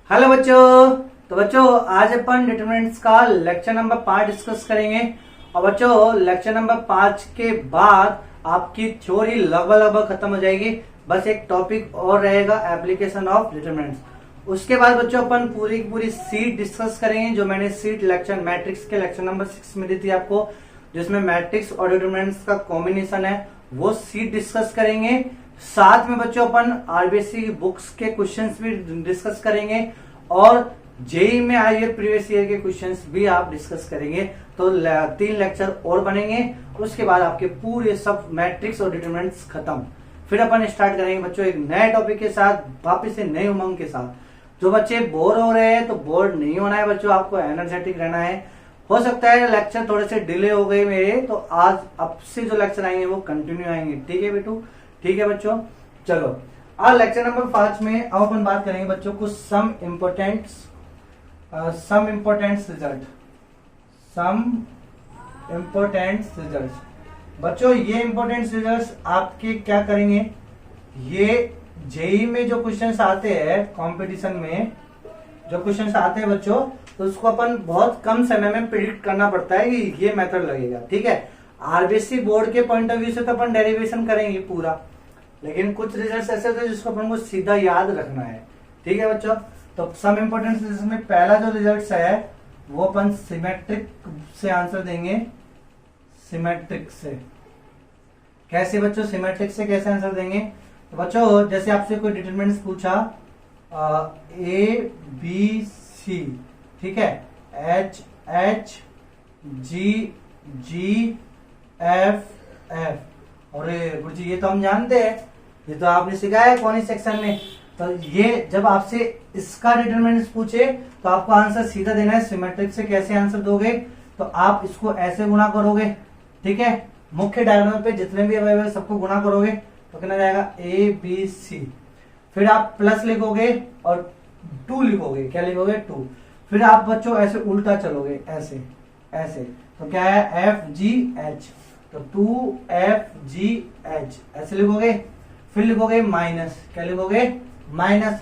Hello बच्चों। तो बच्चों आज अपन डिटरमिनेंट्स का लेक्चर नंबर 5 डिस्कस करेंगे। और बच्चों लेक्चर नंबर 5 के बाद आपकी थ्योरी लगभग खत्म हो जाएगी। बस एक टॉपिक और रहेगा, एप्लीकेशन ऑफ डिटरमिनेंट्स। उसके बाद बच्चों अपन पूरी की पूरी सीट डिस्कस करेंगे, जो मैंने सीट लेक्चर मैट्रिक्स के लेक्चर नंबर 6 में दी थी आपको, जिसमें मैट्रिक्स और डिटरमिनेंट्स का कॉम्बिनेशन है, वो सीट डिस्कस करेंगे। साथ में बच्चों अपन आरबीएससी की बुक्स के क्वेश्चंस भी डिस्कस करेंगे और जेई में आए हुए प्रीवियस ईयर के क्वेश्चंस भी आप डिस्कस करेंगे। तो 3 लेक्चर और बनेंगे। उसके बाद आपके पूरे सब मैट्रिक्स और डिटरमिनेंट्स खत्म। फिर अपन स्टार्ट करेंगे बच्चों एक नए टॉपिक के साथ, वापिस से नए उमंग के साथ। जो बच्चे बोर हो रहे हैं तो बोर नहीं होना है बच्चों, आपको एनर्जेटिक रहना है। हो सकता है लेक्चर थोड़े से डिले हो गए मेरे, तो आज अब से जो लेक्चर आएंगे वो कंटिन्यू आएंगे। ठीक है बेटू, ठीक है बच्चों। चलो आज लेक्चर नंबर 5 में अब अपन बात करेंगे बच्चों को सम इम्पोर्टेंट रिजल्ट। बच्चों ये इम्पोर्टेंट रिजल्ट आपके क्या करेंगे, ये जेई में जो क्वेश्चंस आते हैं, कंपटीशन में जो क्वेश्चंस आते हैं बच्चों, तो उसको अपन बहुत कम समय में प्रिडिक्ट करना पड़ता है कि ये मेथड लगेगा। ठीक है, आरबीएससी बोर्ड के पॉइंट ऑफ व्यू से तो अपन डेरिवेशन करेंगे पूरा, लेकिन कुछ रिजल्ट्स ऐसे होते हैं जिसको अपन को सीधा याद रखना है। ठीक है बच्चों, तो सम इम्पोर्टेंट रिजल्ट में पहला जो रिजल्ट है वो अपन सिमेट्रिक से आंसर देंगे। सिमेट्रिक से कैसे बच्चों, सिमेट्रिक से कैसे आंसर देंगे? तो बच्चों जैसे आपसे कोई डिटरमिनेंट्स पूछा ए बी सी, ठीक है, एच एच जी जी एफ एफ। और गुरुजी ये तो हम जानते हैं, ये तो आपने सिखाया है कौन सेक्शन में। तो ये जब आपसे इसका डिटरमिनेंट्स पूछे तो आपको आंसर सीधा देना है। सिमेट्रिक से कैसे आंसर दोगे, तो आप इसको ऐसे गुणा करोगे। ठीक है, मुख्य डायगोनल पे जितने भी अवयव है सबको गुणा करोगे तो कितना जाएगा, ए बी सी। फिर आप प्लस लिखोगे और 2 लिखोगे। क्या लिखोगे, 2। फिर आप बच्चों ऐसे उल्टा चलोगे, ऐसे ऐसे, तो क्या है, एफ जी एच, तो 2FGH ऐसे लिखोगे। फिर लिखोगे माइनस, क्या लिखोगे, माइनस।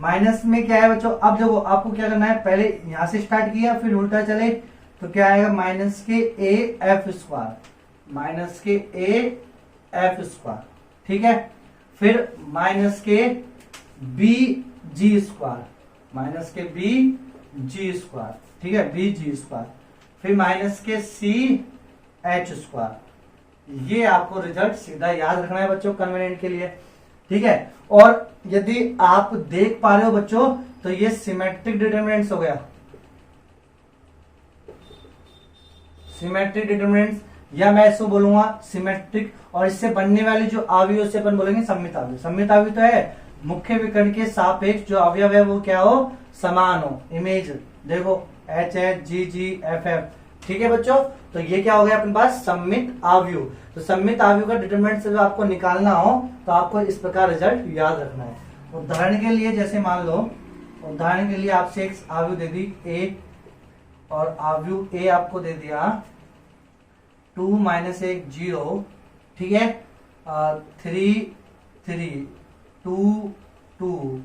माइनस में क्या है बच्चों, अब देखो आपको क्या करना है, पहले यहां से स्टार्ट किया फिर उल्टा चले तो क्या आएगा, माइनस के ए एफ स्क्वायर, माइनस के ए एफ स्क्वायर। ठीक है, फिर माइनस के बी जी स्क्वायर, माइनस के बी जी स्क्वायर। ठीक है, बी जी स्क्वायर। फिर माइनस के सी एच स्क्वायर। ये आपको रिजल्ट सीधा याद रखना है बच्चों कन्वीनियंट के लिए। ठीक है, और यदि आप देख पा रहे हो बच्चों तो ये सिमेट्रिक डिटरमिनेंट्स हो गया। सिमेट्रिक डिटरमिनेंट्स, या मैं इसको बोलूंगा सिमेट्रिक, और इससे बनने वाली जो अवयव से अपन बोलेंगे सम्मित अवयव। सम्मित अवयव तो है मुख्य विकर्ण के सापेक्ष जो अवयव है वो क्या हो, समान हो। इमेज देखो एच एच जी जी एफ एफ। ठीक है बच्चों, तो ये क्या हो गया अपने पास, सम्मित अवयव। तो सम्मित अवयव का डिटरमिनेंट से आपको निकालना हो तो आपको इस प्रकार रिजल्ट याद रखना है। उदाहरण के लिए जैसे मान लो, उदाहरण के लिए आपसे एक अवयव दे दी ए, और अवयव ए आपको दे दिया 2 - 1 0। ठीक है, 3 3 2 2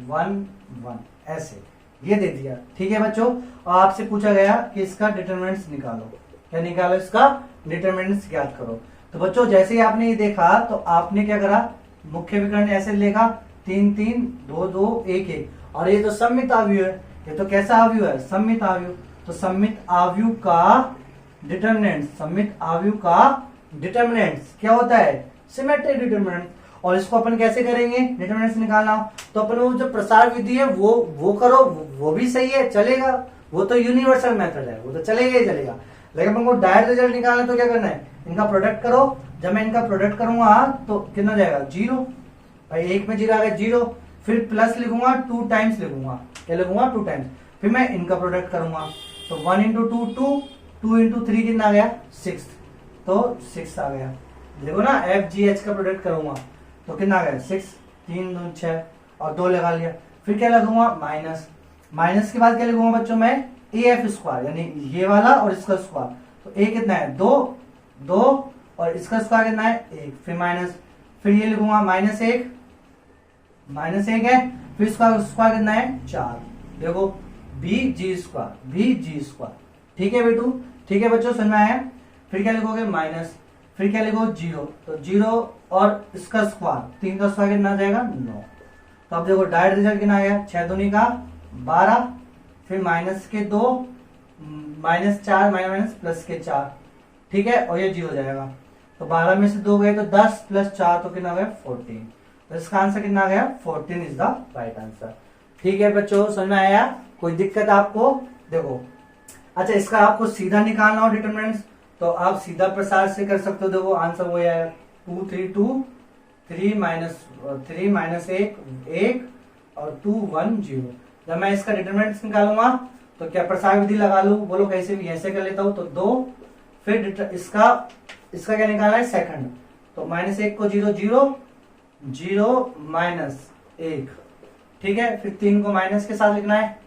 1 1 ऐसे ये दे दिया। ठीक है बच्चों, और आपसे पूछा गया कि इसका डिटरमिनेंट्स निकालो। क्या निकालो, इसका डिटरमिनेंट्स ज्ञात करो। तो बच्चों जैसे ही आपने ये देखा तो आपने क्या करा, मुख्य विकर्ण ऐसे लिखा 3 3 2 2 1 1। और ये तो सम्मित अवयव है, ये तो कैसा अवयव है, सम्मित अवयव। तो सम्मित अवयव का डिटरमिनेंट्स, सम्मित अवयव का डिटरमिनेंट्स क्या होता है, सिमेट्रिक डिटरमिनेंट। और इसको अपन कैसे करेंगे, डिटरमिनेंट्स निकालना हो तो अपन वो जो प्रसार विधि है वो करो, वो भी सही है, चलेगा। वो तो यूनिवर्सल मेथड है, वो तो चलेगा ही चलेगा। लेकिन अपन को डायरेक्ट रिजल्ट निकालना तो क्या करना है, इनका प्रोडक्ट करो। जब मैं इनका प्रोडक्ट करूंगा तो कितना जाएगा, 0। भाई 1 में 0 आ गया 0। फिर प्लस लिखूंगा, 2 टाइम्स लिखूंगा। क्या लिखूंगा, 2 टाइम्स। फिर मैं इनका प्रोडक्ट करूंगा तो 1 × 2 2, 2 × 3 कितना आ गया, 6। तो 6 आ गया। देखो ना, FGH का प्रोडक्ट करूंगा तो कितना आ गया, 6, 3 2 6 और 2 लगा लिया। फिर क्या लगूंगा, माइनस। माइनस के बाद क्या लिखूंगा बच्चों मैं, AF स्क्वायर, यानी ये वाला और इसका स्क्वायर। तो A कितना है, 2 2, और इसका स्क्वायर कितना है, 1। फिर माइनस, फिर ये लिखूंगा -1 है, फिर इसका स्क्वायर कितना है, 4। देखो बी जी स्क्वायर, ठीक है बेटू, ठीक है बच्चों, समझ में आया। फिर क्या लिखोगे माइनस, फिर क्या लिखो जीरो, तो जीरो और इसका स्क्वायर, 3 का स्क्वायर कितना आ जाएगा 9। तो अब देखो डायरेक्ट रिजल्ट कितना आ गया, 6 दूनी का 12, फिर माइनस के 2, माइनस 4, माइनस प्लस के 4, ठीक है, और ये जीरो हो जाएगा। तो 12 में से 2 गए तो 10 प्लस 4 तो कितना हो गया 14। तो इसका आंसर कितना आ गया 14 इज द राइट आंसर। ठीक है बच्चों, समझ में आया, कोई दिक्कत आपको? देखो अच्छा, इसका आपको सीधा निकालना हो डिटरमिनेंट्स तो आप सीधा प्रसार से कर सकते हो। देखो आंसर वो है 2 3 2 3 माइनस 1 और 2 1 0। जब मैं इसका डिटरमिनेंट्स निकालूंगा तो क्या प्रसार विधि लगा लू, बोलो कैसे भी, ऐसे कर लेता हूं तो 2, फिर इसका क्या निकालना है सेकंड, तो माइनस 1 को 0 0 0 माइनस 1, ठीक है, फिर 3 को माइनस के साथ लिखना है,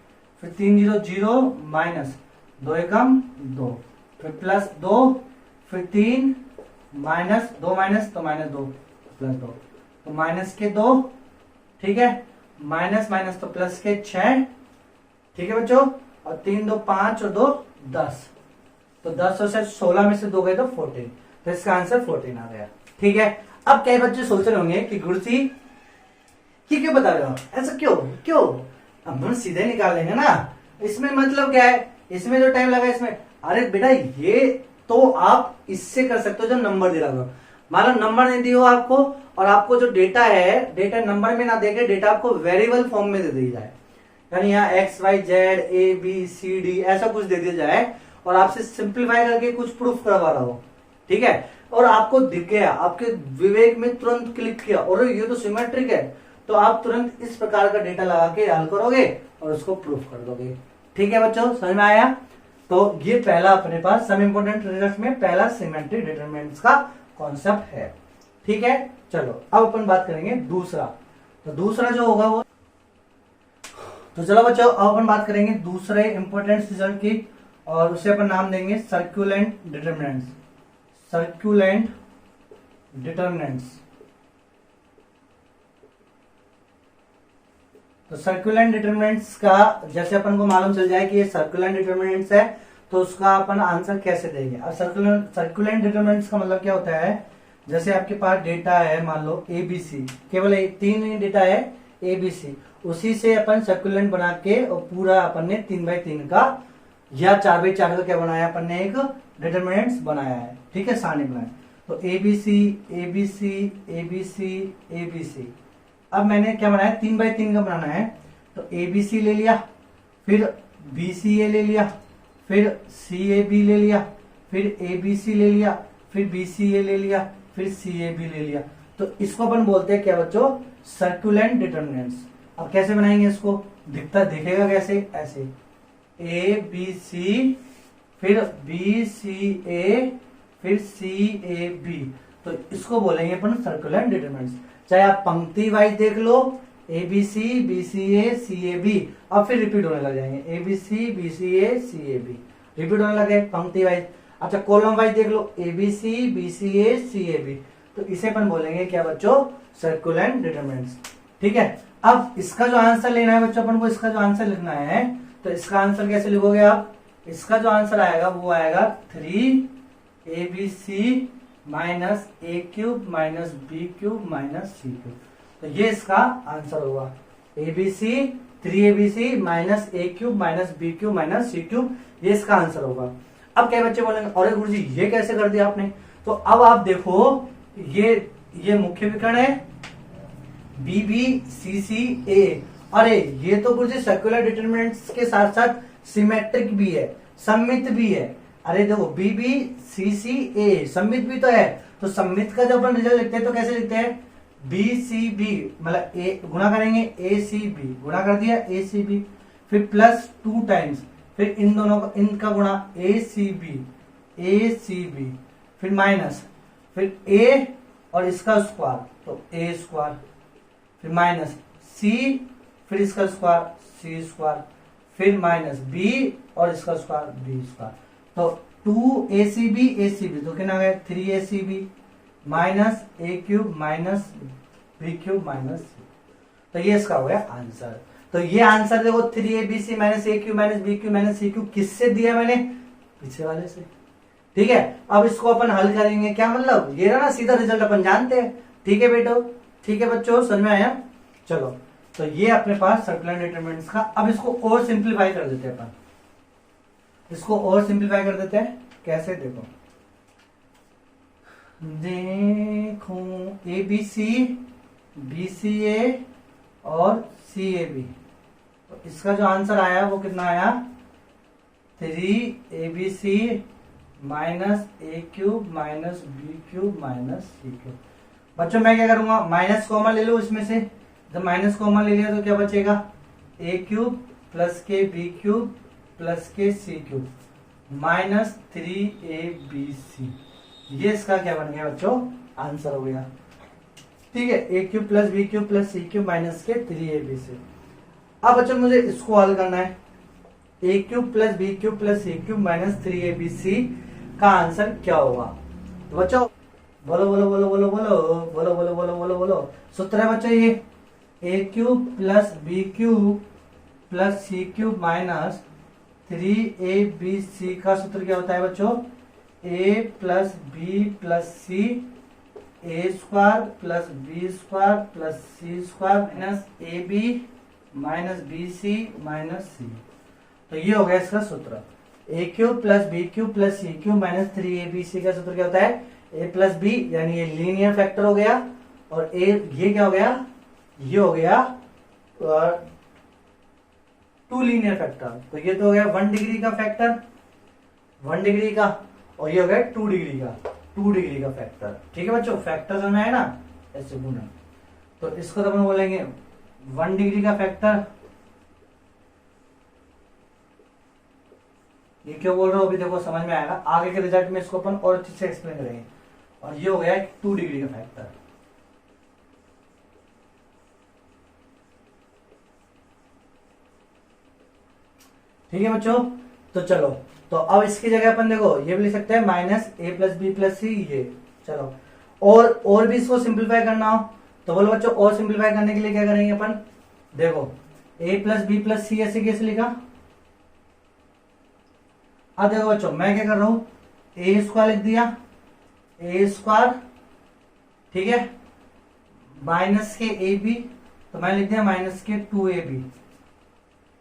फिर 3 0 0 माइनस 2 एकम 2, फिर प्लस 2, फिर 3 माइनस 2 माइनस तो माइनस 2 प्लस 2, तो माइनस के 2, ठीक है, माइनस माइनस तो प्लस के 6, ठीक है बच्चों, और 3 2 5 और 2 10, तो 10 और 16 में से 2 गए तो 14, तो इसका आंसर 14 आ गया। ठीक है, अब कई बच्चे सोच रहे होंगे कि गुरुजी ये क्यों बता रहे हो, ऐसा क्यों क्यों, अब हम सीधे निकाल लेंगे ना, इसमें मतलब क्या है, इसमें जो टाइम लगा इसमें, अरे बेटा ये तो आप इससे कर सकते हो जब नंबर दे रहा हो। मान लो नंबर नहीं दिया हो आपको, और आपको जो डेटा है, डेटा नंबर में ना देके डेटा आपको वेरिएबल फॉर्म में दे दिया जाए, यानी यहाँ X Y Z A B C D ऐसा कुछ दे दिया जाए, और आपसे सिंप्लीफाई करके कुछ प्रूफ करवा रहा हो, ठीक है, और आपको दिख गया, आपके विवेक में तुरंत क्लिक किया और ये तो सिमेट्रिक है, तो आप तुरंत इस प्रकार का डेटा लगा के हल करोगे और उसको प्रूफ कर दोगे। ठीक है बच्चों, समझ में आया? तो ये पहला अपने पास सम इंपोर्टेंट रिजल्ट में पहला सिमेट्रिक डिटरमिनेंट्स का कॉन्सेप्ट है। ठीक है, चलो अब अपन बात करेंगे दूसरा, तो दूसरा जो होगा वो, तो चलो बच्चों अब अपन बात करेंगे दूसरे इंपोर्टेंट रिजल्ट की, और उसे अपन नाम देंगे सर्कुलेंट डिटरमिनेंट्स। सर्कुलेंट डिटरमिनेंट्स, तो सर्कुलेंट डिटरमिनेंट्स का जैसे अपन को मालूम चल जाए कि ये सर्कुलेंट डिटरमिनेंट्स है, तो उसका अपन आंसर कैसे देंगे। अब सर्कुलेंट डिटरमिनेंट्स का मतलब क्या होता है, जैसे आपके पास डेटा है, मान लो एबीसी, केवल 3 डेटा है एबीसी, उसी से अपन सर्कुलेंट बना के और पूरा अपन ने 3x3 का या 4x4 का क्या बनाया, अपन ने एक डिटरमिनेंट्स बनाया है, ठीक है, सारणी बनाया। तो एबीसी एबीसी एबीसी एबीसी, अब मैंने क्या बनाया 3x3 का बनाना है, तो एबीसी ले लिया, फिर बीसीए ले लिया, फिर सीएबी ले लिया, फिर एबीसी ले लिया, फिर बीसीए ले लिया, फिर सीएबी ले लिया, तो इसको अपन बोलते हैं क्या बच्चों, सर्कुलेंट डिटरमिनेंट्स। अब कैसे बनाएंगे इसको, दिखेगा कैसे, ऐसे ए बी सी, फिर बी सी ए, फिर सी ए बी, तो इसको बोलेंगे अपन सर्कुलेंट डिटरमिनेंट्स। चाहे आप पंक्ति वाइज देख लो, A B C B C A C A B, अब फिर रिपीट होने लग जाएंगे, A B C B C A C A B, रिपीट होने लगे पंक्ति वाइज। अच्छा कॉलम वाइज देख लो, A B C B C A C A B, तो इसे अपन बोलेंगे क्या बच्चों, सर्कुलेंट डिटरमिनेंट्स। ठीक है, अब इसका जो आंसर लेना है बच्चों अपन को, इसका जो आंसर लिखना है, तो इसका आंसर कैसे लिखोगे आप, इसका जो आंसर आएगा वो आएगा 3abc minus A cube minus B cube minus C cube, तो ये इसका आंसर होगा, ABC 3abc minus A cube minus B cube minus C cube, ये इसका आंसर होगा। अब क्या बच्चे बोलेंगे, अरे गुरुजी ये कैसे कर दिया आपने, तो अब आप देखो ये मुख्य विकर्ण है बी बी सी सी ए, अरे ये तो गुरुजी सर्कुलर डिटरमिनेंट्स के साथ साथ सिमेट्रिक भी है, सममित भी है। अरे देखो बी बी सी सी ए सममित भी तो है, तो सममित का जब अपन रिजल्ट लिखते हैं तो कैसे लिखते हैं, बी सी बी, मतलब ए गुणा करेंगे ए सी बी, गुणा कर दिया ए सी बी, फिर प्लस 2 टाइम्स, फिर इन दोनों का इनका गुणा ए सी बी, फिर माइनस, फिर ए और इसका स्क्वायर तो ए स्क्वायर, फिर माइनस सी, फिर इसका स्क्वायर सी स्क्वायर, फिर माइनस बी और इसका स्क्वायर बी स्क्वायर, तो 2acb तो कितना गया 3acb minus A cube minus B cube minus सी, तो ये इसका हो गया आंसर। तो ये आंसर देखो 3abc minus A cube minus B cube minus C cube किससे दिया मैंने, पीछे वाले से। ठीक है, अब इसको अपन हल करेंगे, क्या मतलब ये ना सीधा रिजल्ट अपन जानते हैं। ठीक है बेटो, ठीक है बच्चों, समझ में आया। चलो, तो ये अपने पास सर्कुलर डिटरमिनेंट्स का। अब इसको और सिंप्लीफाई कर देते हैं अपन, इसको और सिंप्लीफाई कर देते हैं। कैसे, देखो ए बी सी, बी सी ए और सी ए बी, तो इसका जो आंसर आया वो कितना आया, 3abc minus A cube minus B cube minus C cube. बच्चों मैं क्या करूंगा, माइनस कॉमन ले लो इसमें से। जब माइनस कॉमन ले लिया तो क्या बचेगा, ए क्यूब प्लस के बी क्यूब प्लस के सी क्यूब माइनस 3abc। ये इसका क्या बन गया बच्चों, आंसर हो गया। ठीक है, A cube plus B cube plus C cube minus के 3abc। अब बच्चों मुझे इसको हल करना है, A cube plus B cube plus C cube minus 3abc का आंसर क्या होगा। तो बच्चों बोलो बोलो बोलो बोलो बोलो बोलो बोलो बोलो बोलो बोलो, सूत्र है बच्चों ये, A cube plus B cube plus C cube minus 3abc का सूत्र क्या होता है बच्चों, A plus B plus C A square plus B square plus C square minus A B minus B C minus सी। तो ये हो गया इसका सूत्र, A cube plus B cube plus C cube minus 3abc का सूत्र क्या होता है, ए प्लस बी, यानी ये लीनियर फैक्टर हो गया, और ए ये क्या हो गया, ये हो गया 2 लीनियर फैक्टर। तो ये तो हो गया 1 डिग्री का फैक्टर, 1 डिग्री का, और ये हो गया 2 डिग्री का, 2 डिग्री का फैक्टर। ठीक है बच्चों, फैक्टर समझ में आया ना, ऐसे गुना। तो इसको तो अपन बोलेंगे 1 डिग्री का फैक्टर। ये क्यों बोल रहा हूं अभी देखो समझ में आएगा, आगे के रिजल्ट में इसको अपन और अच्छे से एक्सप्लेन करेंगे। और ये हो गया 2 डिग्री का फैक्टर। ठीक है बच्चों, तो चलो, तो अब इसकी जगह अपन देखो ये भी लिख सकते हैं minus A plus B plus सी ये। चलो, और भी इसको सिंप्लीफाई करना हो तो बोलो बच्चों, और सिंप्लीफाई करने के लिए क्या करेंगे अपन, देखो ए प्लस बी प्लस सी ऐसे कैसे लिखा। अब देखो बच्चों मैं क्या कर रहा हूं, ए स्क्वायर लिख दिया, ए स्क्वायर, ठीक है, माइनस के ए बी, तो मैं लिख दिया माइनस के 2ab,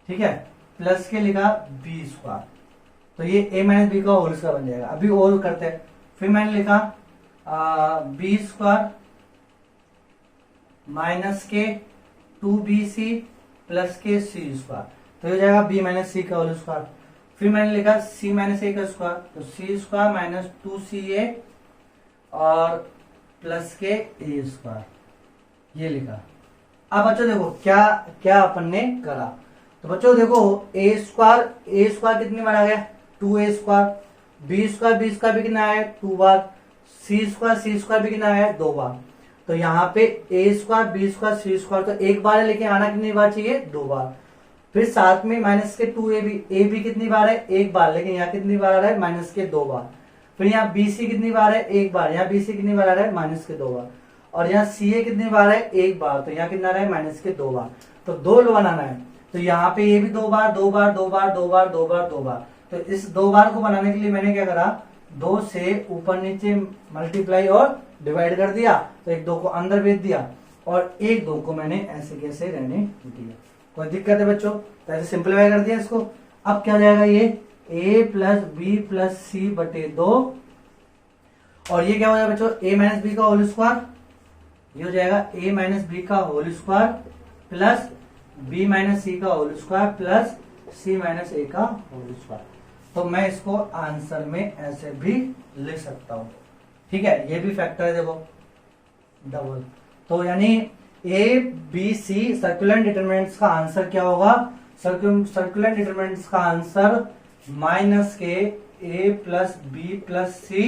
ठीक है, प्लस के लिखा बी स्क्वायर, तो ये ए माइनस बी का होल स्क्वायर बन जाएगा। अभी और करते हैं, फिर मैंने लिखा बी स्क्वायर माइनस के 2bc प्लस के सी स्क्वायर, तो ये हो जाएगा बी माइनस सी का होल स्क्वायर। फिर मैंने लिखा सी माइनस ए का स्क्वायर, तो सी स्क्वायर माइनस 2ca और प्लस के ए स्क्वायर, ये लिखा। अब बच्चों देखो क्या क्या अपन ने करा, तो बच्चों देखो ए स्क्वायर कितनी बार आ गया, 2a स्क्वायर, बी स्क्वायर भी कितना आया 2 बार, सी स्क्वायर भी कितना आया 2 बार। तो यहाँ पे ए स्क्वायर बी स्क्वायर सी स्क्वायर तो एक बार है, लेकिन आना कितनी बार चाहिए 2 बार। फिर साथ में माइनस के 2ab, ए बी कितनी बार है 1 बार, लेकिन यहाँ कितनी बार आ रहा है माइनस के 2 बार। फिर यहाँ बी सी कितनी बार है 1 बार, यहाँ बी सी कितनी बार आ रहा है माइनस के 2 बार। और यहाँ सी ए कितनी बार है 1 बार, तो यहाँ कितना आ रहा है माइनस के 2 बार। तो 2 बनाना है, तो यहाँ पे ये भी 2 बार 2 बार 2 बार 2 बार 2 बार 2 बार। तो इस 2 बार को बनाने के लिए मैंने क्या करा, 2 से ऊपर नीचे मल्टीप्लाई और डिवाइड कर दिया, तो 1 2 को अंदर भेज दिया और 1 2 को मैंने ऐसे कैसे रहने दिया। कोई दिक्कत है बच्चों, तो ऐसे सिंप्लीफाई कर दिया इसको। अब क्या जाएगा, ये a plus B plus C बटे 2, और ये क्या हो जाएगा बच्चों a माइनस बी का होल स्क्वायर, ये हो जाएगा a माइनस बी का whole square plus b minus C का whole square plus c minus a का होल स्क्वायर। तो मैं इसको आंसर में ऐसे भी लिख सकता हूं। ठीक है, ये भी फैक्टर है देखो डबल। तो यानी A B C circular determinants का आंसर क्या होगा, सर्कुलर डिटरमिनेंट्स का आंसर माइनस के A plus B plus C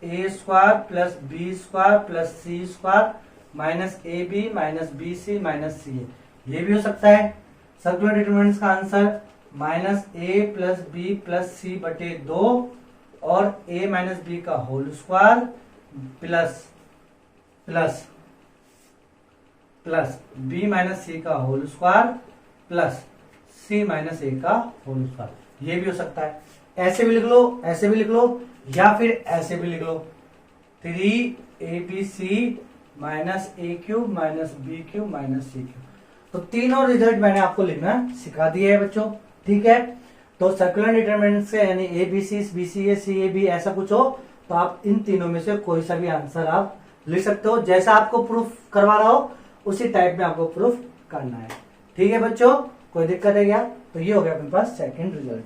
A square plus B square plus C square minus A B minus B C minus C. ये भी हो सकता है। सर्कुलर डिटरमिनेंट्स का answer minus A plus B plus C बटे 2 और A minus B का whole square plus plus plus B minus C का whole square plus c minus a का होल स्क्वायर। ये भी हो सकता है, ऐसे भी लिख लो, ऐसे भी लिख लो, या फिर ऐसे भी लिख लो, 3abc minus a cube minus b cube minus c cube. तो तीनों रिजल्ट मैंने आपको लिखना सिखा दिए है बच्चों, ठीक है। तो सर्कुलर डिटरमिनेंट से यानी A B C B C A C A B ऐसा कुछ हो तो आप इन तीनों में से कोई सा भी आंसर आप लिख सकते हो, जैसा आपको प्रूफ करवा रहा हो उसी टाइप में आपको प्रूफ करना है, ठीक है बच्चों। कोई दिक्कत है क्या? तो ये हो गया अपने पास सेकंड रिजल्ट।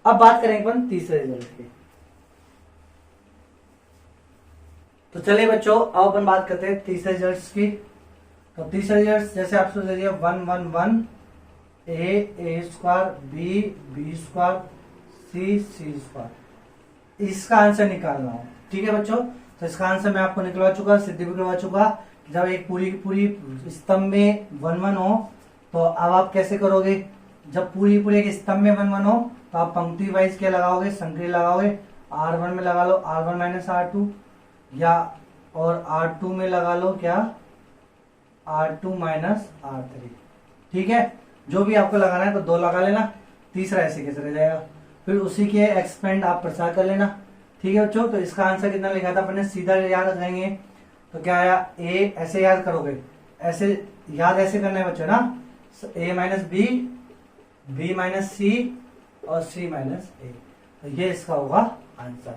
अब बात करेंगे अपन तीसरे रिजल्ट की। तो चलिए बच्चों अब अपन बात करते हैं तीसरे रिजल्ट की। तो तीसरे रिजल्ट जैसे आपसे दे दिया 1 1 1 ए स्क्वायर बी स्क्वायर सी स्क्वायर, इसका आंसर निकालना हो, ठीक है बच्चों। तो इसका आंसर मैं आपको निकलवा चुका, सिद्ध भी करवा चुका। जब एक पूरी पूरी स्तंभ में 1 1 हो तो अब आप कैसे करोगे? जब पूरी एक स्तंभ में 1 1 हो तो आप पंक्ति वाइज क्या लगाओगे? संक्रिय लगाओगे। R1 में लगा लो R1 माइनस R2, या और R2 में लगा लो क्या? R2 माइनस R3, ठीक है। जो भी आपको लगाना है तो 2 लगा लेना, तीसरा ऐसे कैसे रह जाएगा। फिर उसी के एक्सपेंड आप प्रसार कर लेना, ठीक है बच्चों। तो इसका आंसर कितना लिखा था अपने? सीधा याद रखेंगे तो क्या आया? ए ऐसे याद करोगे, ऐसे याद ऐसे करना है बच्चों ना, ए माइनस बी माइनस सी और सी माइनस ए। तो ये इसका होगा आंसर,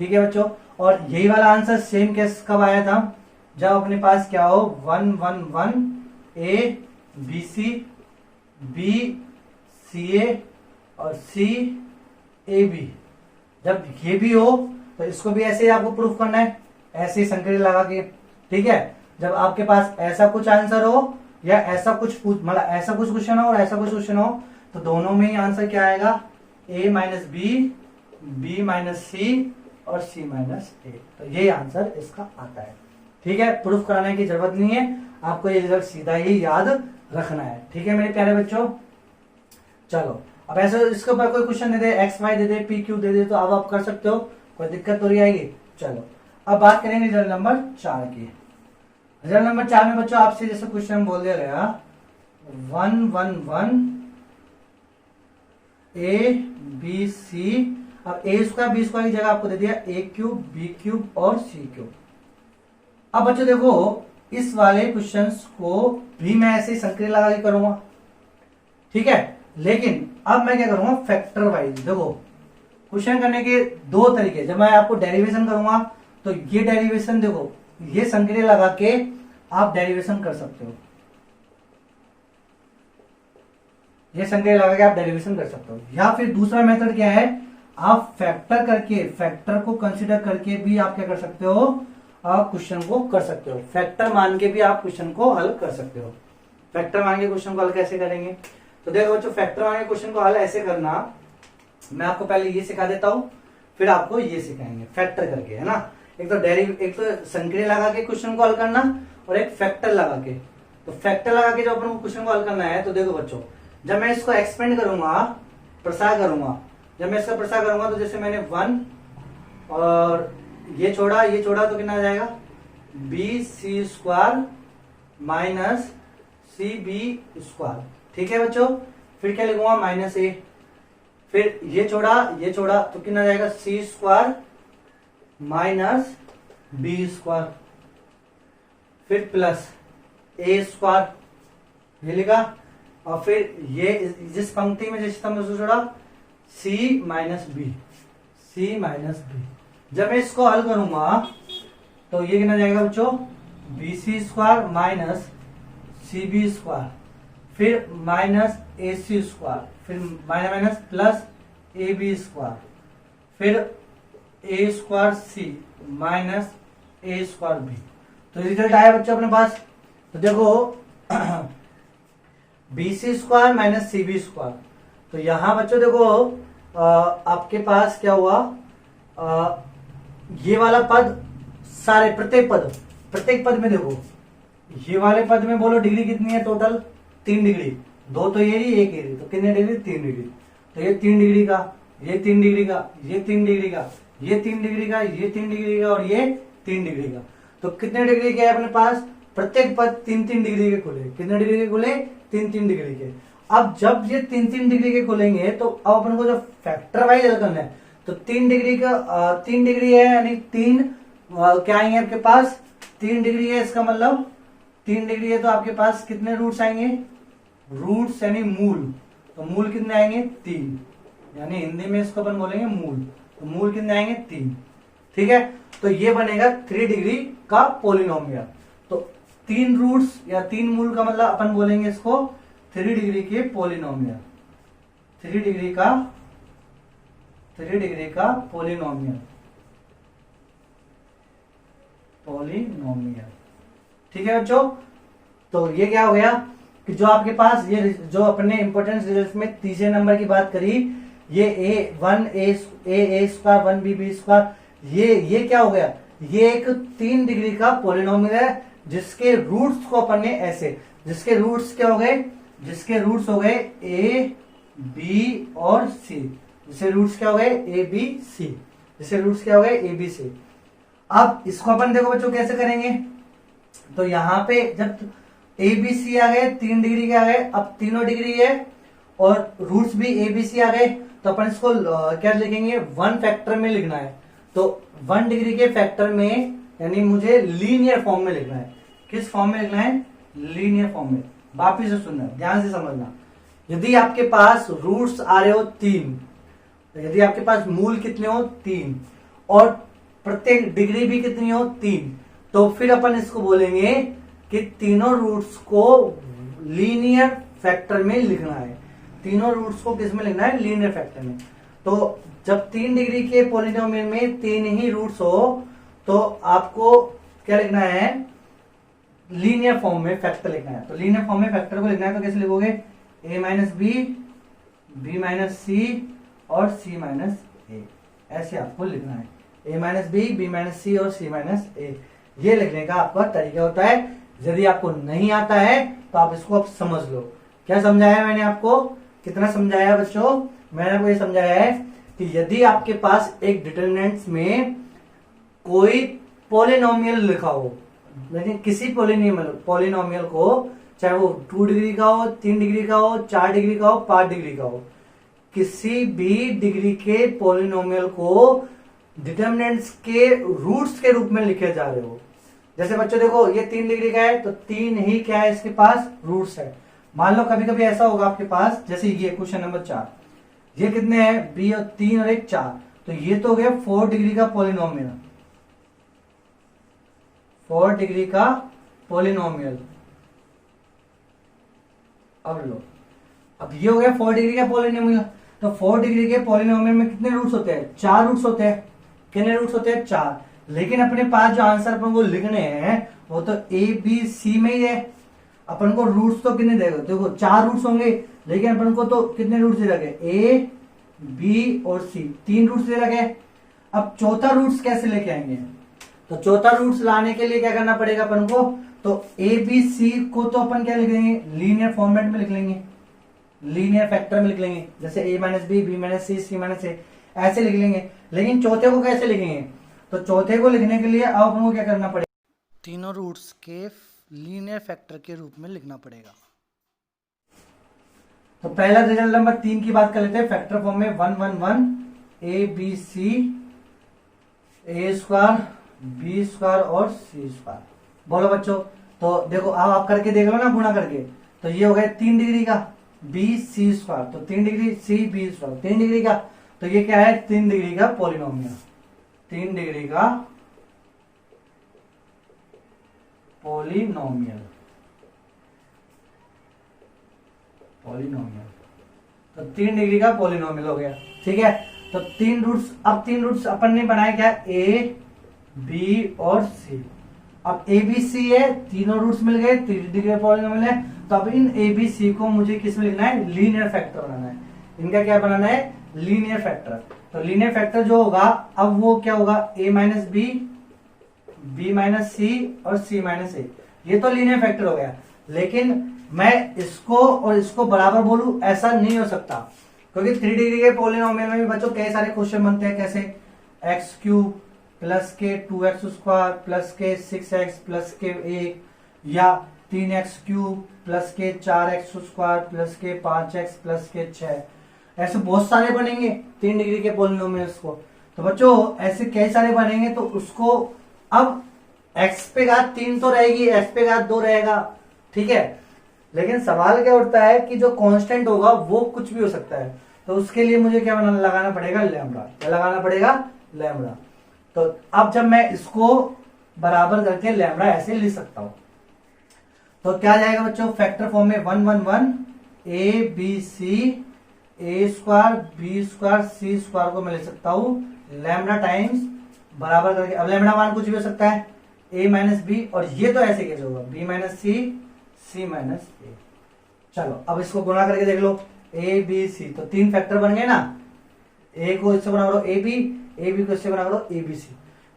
ठीक है बच्चों। और यही वाला आंसर सेम केस कब आया था? जब अपने पास क्या हो 1 1 1 A B C B C ए और सी ए बी, जब ये भी हो तो इसको भी ऐसे ही आपको प्रूफ करना है, ऐसे ही संक्रिय लगा के, ठीक है। जब आपके पास ऐसा कुछ आंसर हो या ऐसा कुछ मतलब ऐसा कुछ क्वेश्चन हो और ऐसा कुछ क्वेश्चन हो तो दोनों में ही आंसर क्या आएगा? ए माइनस बी माइनस सी और सी माइनस ए। तो ये आंसर इसका आता है, ठीक है। प्रूफ कराने की जरूरत नहीं है, आपको ये रिजल्ट सीधा ही याद रखना है, ठीक है मेरे प्यारे बच्चों। चलो अब ऐसे इसके ऊपर कोई क्वेश्चन दे दे, एक्स वाई दे दे, पी क्यू दे दे तो अब आप कर सकते हो, कोई दिक्कत तो नहीं आएगी। चलो अब बात करेंगे रिजल्ट नंबर 4 की। रिजल्ट नंबर 4 में बच्चों आपसे जैसे क्वेश्चन बोल दिया गया 1 1 1 ए बी सी, अब ए स्क्वायर बी स्क्वायर की जगह आपको दे दिया ए क्यूब बी क्यूब और सी क्यूब। अब बच्चों देखो इस वाले क्वेश्चंस को भी मैं ऐसे ही संक्रिय लगा के करूंगा, ठीक है। लेकिन अब मैं क्या करूंगा? Factor wise. देखो क्वेश्चन करने के 2 तरीके, जब मैं आपको डेरिवेशन करूंगा तो ये डेरिवेशन देखो ये संक्रिय लगा के आप डेरिवेशन कर सकते हो, ये संक्रिय लगा के आप डेरिवेशन कर सकते हो। या फिर दूसरा मेथड क्या है? आप फैक्टर करके, फैक्टर को कंसीडर करके भी आप क्या कर सकते हो? आप क्वेश्चन को कर सकते हो, फैक्टर मान के भी आप क्वेश्चन को हल कर सकते हो। फैक्टर मान के क्वेश्चन को हल कैसे करेंगे? तो देखो बच्चों फैक्टर मान के क्वेश्चन को हल ऐसे करना, मैं आपको पहले ये सिखा देता हूं फिर आपको ये सिखाएंगे फैक्टर करके, है ना। एक तो संक्रिय लगा के क्वेश्चन को हल करना और एक फैक्टर लगा के। तो फैक्टर लगा के जब अपन को क्वेश्चन को हल करना है तो देखो बच्चों जब मैं इसको एक्सपेंड करूंगा, प्रसार करूंगा, जब मैं इसका प्रसार करूंगा तो जैसे मैंने 1 और ये छोड़ा तो कितना आ जाएगा? B C square minus C B square, ठीक है बच्चों। फिर क्या लिखूंगा? Minus A. फिर ये छोड़ा तो कितना आ जाएगा? C square minus B square, फिर प्लस ए स्क्वायर, ये लिखा। और फिर ये जिस पंक्ति में जिस स्तंभ में छोड़ा सी माइनस बी। जब मैं इसको हल करूंगा तो ये कितना जाएगा बच्चों? B C square minus C B square, फिर माइनस ए सी स्क्वायर, फिर minus plus A B square, फिर A square C minus A square B. तो रिजल्ट आया बच्चों अपने पास। तो देखो B C square minus C B square, तो यहां बच्चों देखो आपके पास क्या हुआ? ये वाला पद सारे प्रत्येक पद में देखो ये वाले पद में बोलो डिग्री कितनी है? टोटल 3 डिग्री, 2 तो ये रही, 1 ये रही, तो कितने डिग्री? 3 डिग्री। तो ये 3 डिग्री का, ये 3 डिग्री का, ये 3 डिग्री का, ये 3 डिग्री का, ये 3 डिग्री का और ये 3 डिग्री का। तो कितने डिग्री के है अपने पास? प्रत्येक पद 3 3 डिग्री के खुले। कितने डिग्री के खुले? 3 3 डिग्री के। अब जब ये 3-3 डिग्री के खुलेंगे तो अब अपन को जो फैक्टर वाइज हल करना है, तो 3 डिग्री का 3 डिग्री है यानी 3 क्या आएंगे आपके पास, 3 डिग्री है, इसका मतलब 3 डिग्री है तो आपके पास कितने रूट्स आएंगे, रूट्स यानी मूल, तो मूल कितने आएंगे 3, यानी हिंदी में इसको अपन बोलेंगे मूल, तो मूल कितने आएंगे 3। ठीक है, तो ये बनेगा 3 डिग्री का पोलिनोमियल। तो 3 रूट्स या 3 मूल का मतलब अपन बोलेंगे इसको 3 डिग्री के पोलिनोमियल, 3 डिग्री का पोलिनोमियल, ठीक है बच्चों। तो ये क्या हो गया कि जो आपके पास ये जो अपने इंपॉर्टेंस रिजल्ट में तीसरे नंबर की बात करी, ये ए स्क्वायर 1b स्क्वायर, ये क्या हो गया, ये एक 3 डिग्री का पोलिनोमियल है जिसके रूट्स को अपन ने ऐसे, जिसके रूट्स क्या हो गए, जिसके रूट्स हो गए ए बी और सी, जिसके रूट्स क्या हो गए ए बी सी, जिसके रूट्स क्या हो गए ए बी सी। अब इसको अपन देखो बच्चों कैसे करेंगे, तो यहां पे जब ए बी सी आ गए 3 डिग्री के आ गए, अब तीनों डिग्री है और रूट्स भी ए बी सी आ गए, तो अपन इसको क्या लिखेंगे 1 फैक्टर में लिखना है। तो 1 डिग्री के फैक्टर में यानी मुझे लीनियर फॉर्म में लिखना है। किस फॉर्म में लिखना है, लीनियर फॉर्म में। वापिस से सुनना, ध्यान से समझना। यदि आपके पास रूट्स आ रहे हो 3, यदि आपके पास मूल कितने हो 3 और प्रत्येक डिग्री भी कितनी हो 3, तो फिर अपन इसको बोलेंगे कि तीनों रूट्स को लीनियर फैक्टर में लिखना है। तीनों रूट्स को किस में लिखना है, लीनियर फैक्टर में। तो जब 3 डिग्री के पॉलिनोमियल में 3 ही रूट्स हो तो आपको क्या लिखना है, लीनियर फॉर्म में फैक्टर लिखना है। तो लीनियर फॉर्म में फैक्टर को लिखना है तो कैसे लिखोगे, a minus b minus C और c माइनस ए, ऐसे आपको लिखना है। a minus b minus C और c माइनस ए, ये लिखने का आपका तरीका होता है। यदि आपको नहीं आता है तो आप इसको अब समझ लो। क्या समझाया मैंने आपको, कितना समझाया बच्चों, मैंने आपको ये समझाया है कि यदि आपके पास एक डिटरमिनेंट्स में कोई पॉलिनोमियल लिखा हो, लेकिन किसी पॉलिनोमियल को, चाहे वो 2 डिग्री का हो, 3 डिग्री का हो, 4 डिग्री का हो, 5 डिग्री का हो, किसी भी डिग्री के पॉलिनोमियल को डिटरमिनेंट्स के रूट्स के रूप में लिखे जा रहे हो। जैसे बच्चों देखो ये 3 डिग्री का है तो 3 ही क्या है इसके पास रूट्स है। मान लो कभी कभी ऐसा होगा आपके पास, जैसे ये क्वेश्चन नंबर 4, ये कितने हैं बी और 3 और 1 4, तो ये तो हो गया 4 डिग्री का पॉलिनोमियल, 4 डिग्री का पॉलिनोमियल। अब लो, अब ये हो गया 4 डिग्री का पॉलिनोमियल। तो 4 डिग्री के पॉलिनोमियल में कितने रूट्स होते हैं, 4 रूट्स होते हैं। कितने रूट्स होते हैं, 4। लेकिन अपने पास जो आंसर अपन को लिखने हैं वो तो ए बी सी में ही है। अपन को रूट्स तो कितने देगा, देखो 4 रूट्स होंगे, लेकिन अपन को तो कितने रूट्स दे रखे, ए बी और सी, 3 रूट्स दे रखे। अब चौथा रूट्स कैसे लेके आएंगे, तो चौथा रूट्स लाने के लिए क्या करना पड़ेगा अपन को, तो ए बी सी को तो अपन क्या लिख लेंगे, लीनियर फॉर्मेट में लिख लेंगे, लीनियर फैक्टर में लिख लेंगे, जैसे ए minus b minus c minus ए, ऐसे लिख लेंगे। लेकिन चौथे को कैसे लिखेंगे, तो चौथे को लिखने के लिए अब अपन को क्या करना पड़ेगा, तीनों रूट्स के लीनियर फैक्टर के रूप में लिखना पड़ेगा। तो पहला रिजल्ट नंबर 3 की बात कर लेते हैं। फैक्टर फॉर्म में 1 1 1 A B C, A square B square और सी स्क्वायर। बोलो बच्चों, तो देखो अब आप करके देख लो ना, गुणा करके। तो ये हो गया 3 डिग्री का बी सी स्क्वायर, तो 3 degree C B square 3 degree का, तो ये क्या है 3 डिग्री का पॉलिनोमियल, 3 डिग्री का पॉलिनोमियल, तो 3 डिग्री का पॉलिनोमियल हो गया। ठीक है, तो 3 रूट्स, अब 3 रूट्स अपन ने बनाए क्या, ए बी और सी। अब ए बी सी है, तीनों रूट्स मिल गए, 3 डिग्री का पॉलिनोमियल है। तो अब इन ए बी सी को मुझे किस में लिखना है, लीनियर फैक्टर बनाना है। इनका क्या बनाना है, लीनियर फैक्टर। तो लीनियर फैक्टर जो होगा अब वो क्या होगा, ए माइनस बी माइनस सी और सी माइनस ए, ये तो लीनियर फैक्टर हो गया। लेकिन मैं इसको और इसको बराबर बोलूं, ऐसा नहीं हो सकता, क्योंकि 3 डिग्री के पॉलिनोमियल में भी बच्चों कई सारे क्वेश्चन बनते हैं। कैसे, एक्स क्यूब प्लस के 2x स्क्वायर प्लस के 6x प्लस के 1, या 3x³ प्लस के 4x² प्लस के 5x प्लस के 6, ऐसे बहुत सारे बनेंगे 3 डिग्री के पॉलिनोमियल्स को। तो बच्चों ऐसे कई सारे बनेंगे, तो उसको अब x पे घात 3 तो रहेगी, x पे घात 2 रहेगा, ठीक है। लेकिन सवाल क्या उठता है कि जो कांस्टेंट होगा वो कुछ भी हो सकता है, तो उसके लिए मुझे क्या लगाना पड़ेगा, लैम्बडा। क्या लगाना पड़ेगा, लैम्बडा। तो अब जब मैं इसको बराबर करके लैम्बडा ऐसे लिख सकता हूं, तो क्या जाएगा बच्चों, फैक्टर फॉर्म में 1 1 1 ABC A² B² C² को मैं लिख सकता हूं लैम्बडा टाइम्स बराबर करके। अब लैम्बडा मान कुछ भी हो सकता है, A माइनस बी, और ये तो ऐसे कैसे होगा, B minus C minus A। चलो अब इसको गुणा करके देख लो, A B C, तो 3 फैक्टर बन गए ना। A को इससे गुणा करो AB, AB को इससे गुणा करो ABC,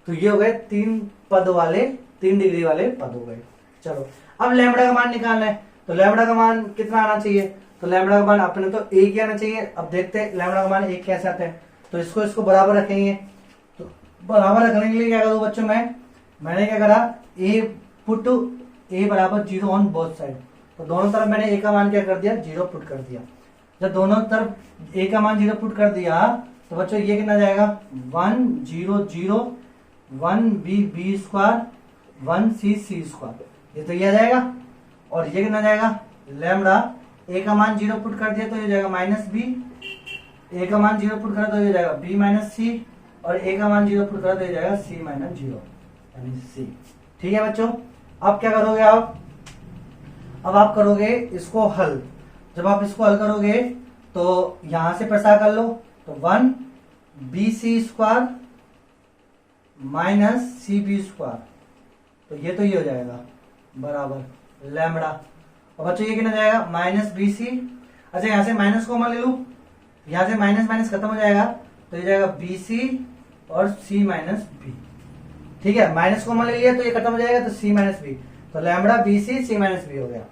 तो ये हो गए 3 पद वाले, 3 डिग्री वाले पद हो गए। चलो अब लैम्बडा का मान निकालना है, तो लैम्बडा का मान कितना आना चाहिए, तो लैम्बडा का मान अपने तो 1 ही आना चाहिए। अब देखते हैं लैम्बडा का मान 1 कैसे आता है, तो इसको बराबर रखेंगे। तो बराबर रखने के लिए क्या करूं बच्चों, मैंने क्या करा, A पुट A बराबर 0 ऑन बोथ साइड, तो दोनों तरफ मैंने A का मान क्या कर दिया, 0 पुट कर दिया। जब दोनों तरफ A का मान 0 पुट कर दिया, तो बच्चों ये कितना जाएगा, 1 0 0 1 B² 1 C² ये तो ये आ जाएगा। और ये कितना जाएगा, लैम्बडा A का मान 0 पुट कर दिया तो ये जाएगा माइनस B, A का मान 0 पुट करा तो ये जाएगा B माइनस C, और A का मान 0 पुट करा तो ये जाएगा C माइनस 0 यानी C। ठीक है बच्चों, अब क्या करोगे आप, अब आप करोगे इसको हल। जब आप इसको हल करोगे तो यहां से प्रसार कर लो, तो 1 BC² माइनस CB², तो ये हो जाएगा बराबर लैम्बडा। और बच्चों ये कितना जाएगा, माइनस BC। अच्छा यहां से माइनस कॉमन ले लूं, यहां से माइनस माइनस खत्म हो जाएगा, तो ये जाएगा BC और C माइनस B। ठीक है, माइनस कॉमन ले लिया तो ये खत्म हो जाएगा, तो C माइनस B, तो lambda BC C minus B हो गया।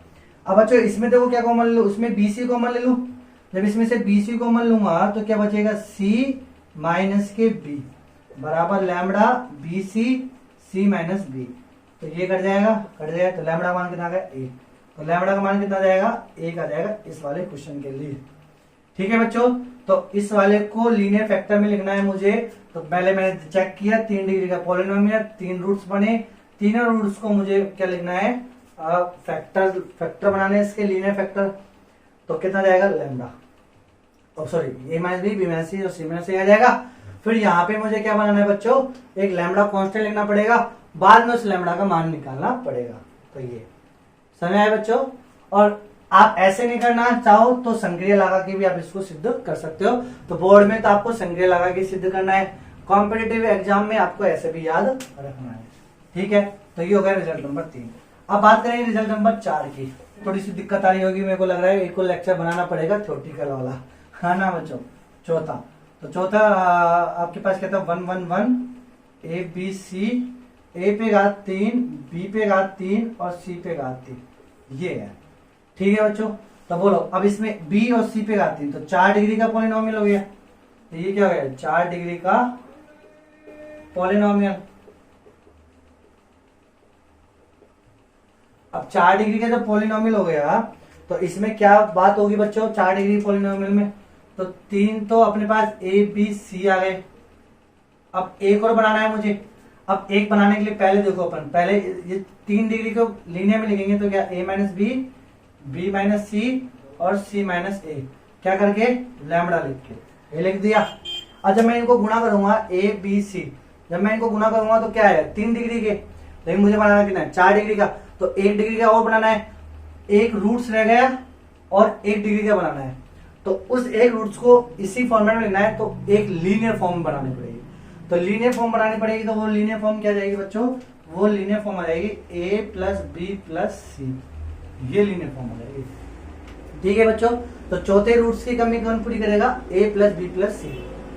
अब बच्चों इसमें देखो क्या कॉमन ले लो, उसमें BC कॉमन ले लूं। जब इसमें से BC कॉमन लूंगा तो क्या बचेगा, C माइनस के B बराबर lambda BC C minus B। तो ये कट जाएगा, तो लैम्बडा मान कितना आ गया, 1। तो लैम्बडा का मान कितना जाएगा, 1 आ जाएगा इस वाले क्वेश्चन के लिए। ठीक है बच्चों, तो इस वाले को लीनियर फैक्टर में लिखना है मुझे। तो पहले मैंने चेक किया 3 डिग्री का पॉलिनोमियल, 3 रूट्स बने, तीनों रूट्स को मुझे क्या लिखना है, फैक्टर बनाने इसके लीनियर फैक्टर। तो कितना जाएगा, lambda, sorry A minus B, B minus C और C माइनस A आ जाएगा। फिर यहाँ पे मुझे क्या बनाना है बच्चों, एक लैम्बडा कांस्टेंट लिखना पड़ेगा, बाद में उस लैम्बडा का मान निकालना पड़ेगा। तो ये समझ आया बच्चों। और आप ऐसे नहीं करना चाहो तो संक्रिया लगा के भी आप इसको सिद्ध कर सकते हो। तो बोर्ड में तो आपको संक्रिया लगा के सिद्ध करना है, कॉम्पिटिटिव एग्जाम में आपको ऐसे भी याद रखना है। ठीक है, तो ये हो गया रिजल्ट नंबर 3। अब बात करेंगे रिजल्ट नंबर 4 की। थोड़ी सी दिक्कत आ रही होगी, मेरे को लग रहा है एक को लेक्चर बनाना पड़ेगा थ्योरेटिकल वाला, है ना बच्चों। चौथा, तो चौथा आपके पास क्या था, 1 1 1 ABC A पे घात 3 B पे घात 3 और C पे घात 3, ये है। ठीक है बच्चों, तो बोलो अब इसमें B और C पे घात 3, तो 4 डिग्री का पॉलिनोमियल हो गया। तो ये क्या हो गया, 4 डिग्री का पॉलिनोमियल। अब 4 डिग्री का जब पॉलिनोमियल हो गया तो इसमें क्या बात होगी बच्चों, 4 डिग्री पॉलिनोमियल में तो 3 तो अपने पास A B C आ गए। अब एक और बनाना है मुझे। अब एक बनाने के लिए पहले देखो, अपन पहले ये 3 डिग्री को लीनियर में लिखेंगे, तो क्या A minus B, B minus C और C माइनस A, क्या करके लैम्बडा लिख के ये लिख दिया। अब जब मैं इनको गुणा करूंगा A B C, जब मैं इनको गुणा करूंगा तो क्या है, 3 डिग्री के, लेकिन मुझे बनाना कितना है, 4 डिग्री का। तो 1 डिग्री का और बनाना है, एक रूट्स रह गया और 1 डिग्री का बनाना है। तो उस एक रूट्स को इसी फॉर्मेट में लिखना है, तो एक लीनियर फॉर्म बनानी पड़ेगी। तो लीनियर फॉर्म बनानी पड़ेगी, तो वो लीनियर फॉर्म क्या जाएगी बच्चों, वो लीनियर फॉर्म आ जाएगी A plus B plus C, ये लीनियर फॉर्म आ जाएगी। ठीक है बच्चों, तो चौथे रूट्स की कमी कौन पूरी करेगा, A plus B plus C,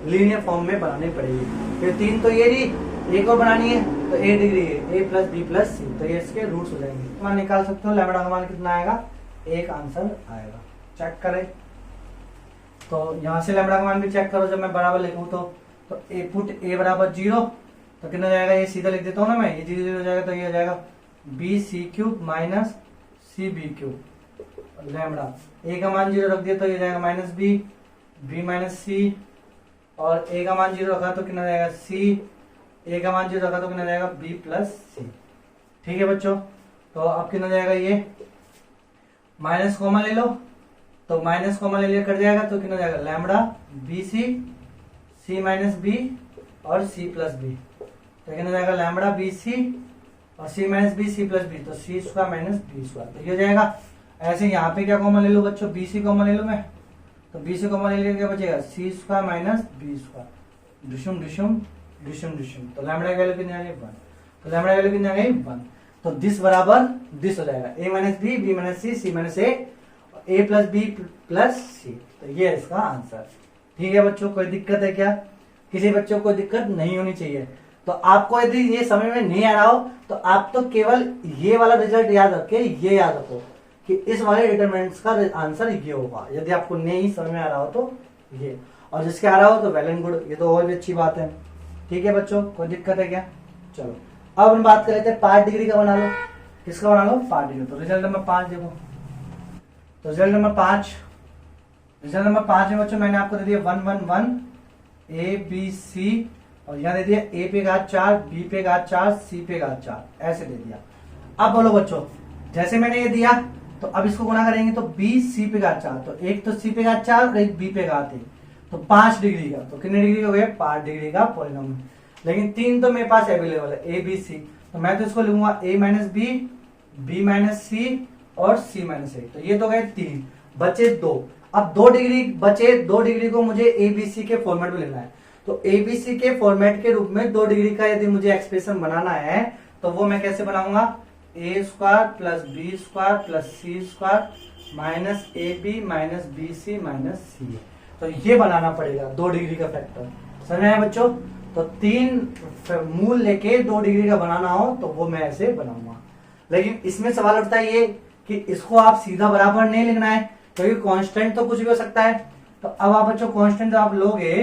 linear form में बनानी पड़ेगी। फिर 3 तो ये रही, एक और बनानी है, तो A डिग्री है, A plus B plus C, तो ये इसके रूट्स हो जाएंगे। मान निकाल सकते हो, लैम्बडा का मान कितना आएगा, 1 आंसर आएगा। चेक करें, तो यहां से लैम्बडा का मान भी चेक करो। जब मैं बराबर लिखूं तो A पुट A बराबर 0, तो कितना जाएगा, ये सीधा लिख देता हूँ ना मैं, ये 0 0 हो जाएगा, तो ये हो जाएगा BC³ minus C B cube, lambda A का मान 0 रख दिया तो ये जाएगा minus B, B minus C, और ए का मान 0 रखा तो कितना जाएगा सी, ए का मान 0 रखा तो कितना जाएगा बी प्लस सी। ठीक है बच्चों, तो अब कितना जाएगा, ये माइनस कॉमन ले लो, तो माइनस कॉमन ले लिया कट जाएगा तो कितना जाएगा लैम्बडा बी सी, सी माइनस बी और सी प्लस बी, तो कितना जाएगा लैम्बडा बी सी और C minus B C plus B, तो C square minus B square, तो ये हो जाएगा। ऐसे यहाँ पे क्या कॉमन ले लो बच्चों, बी सी कॉमन ले लो मैं, तो बी सी कॉमन ले लिया क्या बचेगा सी स्क्वायर माइनस बी स्क्वायर, डिशुम डिशुम डिशुम डिशुम, तो लैम्बडा की वैल्यू कितनी आ गई 1, तो लैम्बडा की वैल्यू कितनी आ गई 1, तो दिस बराबर दिस हो जाएगा a minus b minus c minus A plus B plus सी, तो ये है इसका आंसर। ठीक है बच्चों, कोई दिक्कत है क्या, किसी बच्चों को दिक्कत नहीं होनी चाहिए। तो आपको यदि ये समझ में नहीं आ रहा हो तो आप तो केवल ये वाला रिजल्ट याद रखे, ये याद रखो कि इस वाले डिटरमिनेंट्स का आंसर ये होगा। यदि आपको नहीं समझ में आ रहा हो तो ये, और जिसके आ रहा हो तो वेल एंड गुड, ये तो और भी अच्छी बात है। ठीक है बच्चों, कोई दिक्कत है क्या। चलो अब हम बात कर लेते हैं पार्ट डिग्री का, बना लो किसका बना लो पार्ट डिग्री। तो रिजल्ट नंबर 5 देखो, तो रिजल्ट नंबर 5, रिजल्ट नंबर 5 में बच्चों मैंने आपको दे दिया 1 1 1 ए बी सी, और यहाँ दे दिया ए पे घात 4, बी पे घात 4, सी पे घात 4, ऐसे दे दिया। अब बोलो बच्चों, जैसे मैंने ये दिया तो अब इसको गुणा करेंगे तो बी सी पे घात 4, तो एक तो सी पे घात 4 और एक बी पे घात 1, तो 5 डिग्री का, तो कितने डिग्री हो गए 5 डिग्री का पॉलिनॉमियल। लेकिन 3 तो मेरे पास अवेलेबल है ए बी सी, तो मैं तो इसको लिखूंगा ए माइनस बी माइनस सी और सी माइनस ए, तो ये तो गए 3, बचे 2। अब 2 डिग्री बचे, 2 डिग्री को मुझे एबीसी के फॉर्मेट में लेना है, तो एबीसी के फॉर्मेट के रूप में 2 डिग्री का यदि मुझे एक्सप्रेशन बनाना है तो वो मैं कैसे बनाऊंगा, a square plus B square plus C square minus A B minus B C minus सी, तो ये बनाना पड़ेगा 2 डिग्री का फैक्टर। समझ आया बच्चों, तो 3 मूल लेके 2 डिग्री का बनाना हो तो वो मैं ऐसे बनाऊंगा। लेकिन इसमें सवाल उठता है ये कि इसको आप सीधा बराबर नहीं लिखना है, क्योंकि कांस्टेंट तो कुछ भी हो सकता है। तो अब आप बच्चों कांस्टेंट जब आप लोगे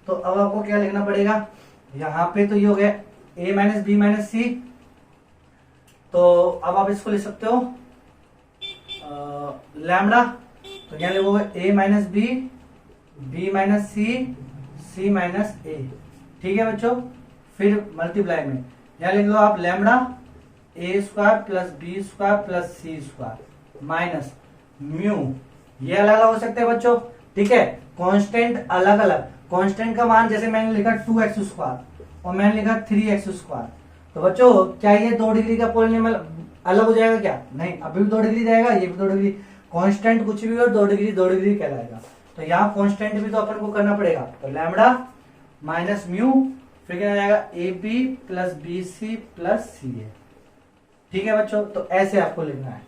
तो अब आपको क्या लिखना पड़ेगा, यहाँ पे तो ये हो गया a माइनस बी माइनस सी, तो अब आप इसको लिख सकते हो लैम्बडा, तो यहाँ लिखोगे a minus b minus c minus a. ठीक है बच्चों, फिर मल्टीप्लाई में यहाँ लिख लो आप lambda a square plus B square plus C square minus mu, ये अलग अलग हो सकते हैं बच्चों। ठीक है, कांस्टेंट अलग अलग, कांस्टेंट का मान जैसे मैंने लिखा 2x स्क्वायर और मैंने लिखा 3x स्क्वायर, तो बच्चों क्या ये 2 डिग्री का पॉलिनॉमियल अलग हो जाएगा क्या, नहीं, अभी भी 2 डिग्री जाएगा, ये भी 2 डिग्री, कांस्टेंट कुछ भी हो 2 डिग्री कहलाएगा। तो यहाँ कांस्टेंट भी तो अपन को करना पड़ेगा, तो लैम्बडा माइनस म्यू, फिर क्या जाएगा a b plus b C plus C a. ठीक है बच्चों, तो ऐसे आपको लिखना है।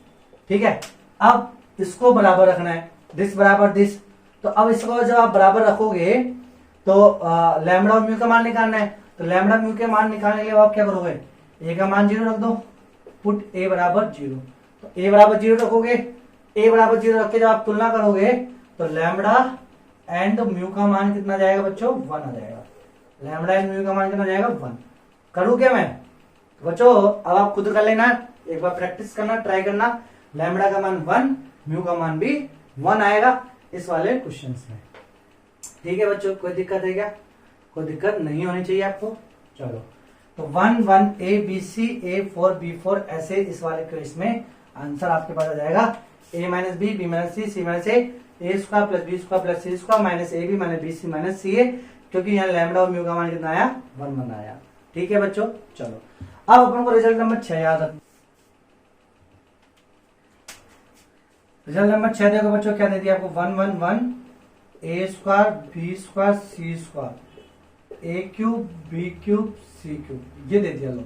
ठीक है, अब इसको बराबर रखना है, दिस बराबर दिस, तो अब इसको जब आप बराबर रखोगे तो लैम्बडा और म्यू का मान निकालना है, तो लैम्बडा म्यू के मान निकालने के लिए आप क्या करोगे, ए का मान 0 रख दो, पुट ए बराबर 0, तो ए बराबर 0 रखोगे, ए बराबर 0 रख के जब आप तुलना करोगे तो लैम्बडा एंड म्यू का मान कितना जाएगा बच्चों 1 आ जाएगा, लैम्बडा एंड म्यू का मान कितना जाएगा 1। करूँ क्या मैं, तो बच्चों अब आप खुद कर लेना, एक बार प्रैक्टिस करना, ट्राई करना, लैम्बडा का मान 1, म्यू का मान भी 1 आएगा इस वाले क्वेश्चन में। ठीक है बच्चों, कोई दिक्कत है क्या, कोई दिक्कत नहीं होनी चाहिए आपको। चलो, तो 1 1 A B C A 4 B 4, ऐसे इस वाले केस में आंसर आपके पास आ जाएगा a minus b minus c minus A square plus B square plus C square minus A B minus B C minus c a, क्योंकि यहाँ लैम्बडा और म्यू का मान कितना आया 1 1 आया। ठीक है बच्चों, चलो अब अपन को रिजल्ट नंबर 6 याद रखना। रिजल्ट नंबर 6 देखो बच्चों, क्या दे दिया आपको 1 1 1 ए स्क्वायर बी स्क्वायर सी स्क्वायर ए cube B cube C cube, ये दे दिया लो,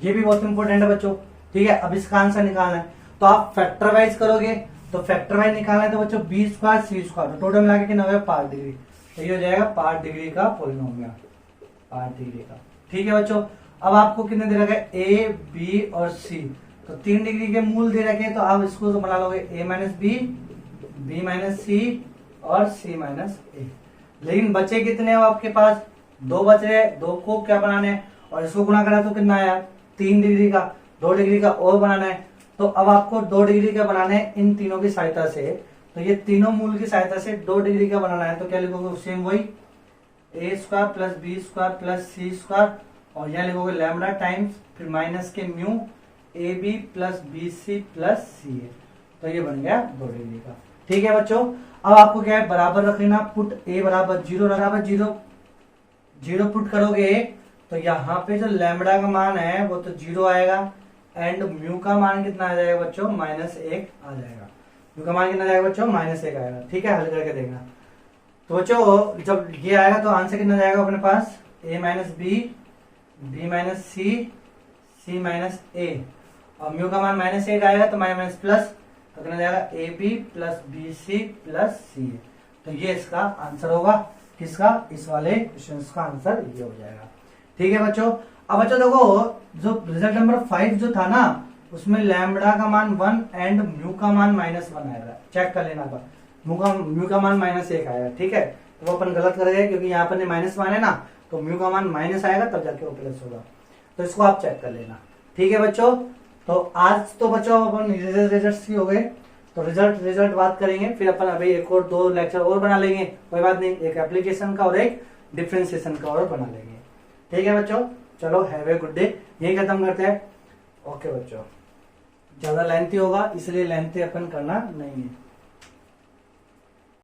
ये भी बहुत इंपॉर्टेंट है बच्चों। ठीक है, अब इसका आंसर निकालना है तो आप फैक्टर वाइज करोगे, तो फैक्टर वाइज निकालना है तो बच्चों बी स्क्वायर सी स्क्वायर, तो टोटल मिला के कितना हो गया 5 डिग्री, तो ये हो जाएगा 5 डिग्री का पॉलिनॉमियल, 5 डिग्री का। ठीक है बच्चों, अब आपको कितने दे रखा है ए बी और सी, तो 3 डिग्री के मूल दे रखे, तो आप इसको तो बना लोगे ए माइनस बी माइनस सी और सी माइनस ए। लेकिन बचे कितने हो आपके पास, 2 बचे, 2 को क्या बनाना है और इसको गुणा करा तो कितना आया 3 डिग्री का, 2 डिग्री का और बनाना है, तो अब आपको 2 डिग्री का बनाना है इन तीनों की सहायता से। तो ये तीनों मूल की सहायता से 2 डिग्री का बनाना है, तो क्या लिखोगे, सेम वही a square plus B square plus C square, और यहाँ लिखोगे लैम्बडा टाइम्स फिर माइनस के mu a b plus b C plus C a. तो ये बन गया 2 डिग्री का। ठीक है बच्चों, अब आपको क्या है, बराबर रख लेना, पुट ए बराबर 0 बराबर 0 0 पुट करोगे तो यहाँ पे जो लैम्बडा का मान है वो तो 0 आएगा, एंड म्यू का मान कितना आ जाएगा बच्चों, -1 आ जाएगा। म्यू का मान कितना जाएगा बच्चों, -1 आएगा। ठीक है, हल करके देखना। तो बच्चों जब ये आएगा तो आंसर कितना जाएगा अपने पास, a minus B, B minus c, c minus a, और म्यू का मान -1 आएगा तो माइनस प्लस, तो कितना जाएगा a b plus b C plus C a. तो ये इसका आंसर होगा, किसका, इस वाले क्वेश्चन का आंसर ये हो जाएगा। ठीक है बच्चों, अब बच्चों देखो जो रिजल्ट नंबर 5 जो था ना, उसमें लैम्बडा का मान 1 एंड म्यू का मान -1 आएगा, चेक कर लेना। म्यू का मान -1 आएगा। ठीक है, तो वो अपन गलत कर गए क्योंकि यहाँ पर -1 है ना, तो म्यू का मान माइनस आएगा तब जाके वो प्लस होगा, तो इसको आप चेक कर लेना। ठीक है बच्चों, तो आज तो बच्चों अपन रिजल्ट ही हो गए, तो रिजल्ट बात करेंगे, फिर अपन अभी एक और 2 लेक्चर और बना लेंगे, कोई बात नहीं, एक एप्लीकेशन का और एक डिफरेंशिएशन का और बना लेंगे। ठीक है बच्चों, चलो हैव ए गुड डे, यही खत्म करते हैं। ओके बच्चों, ज्यादा लेंथी होगा इसलिए लेंथी अपन करना नहीं है।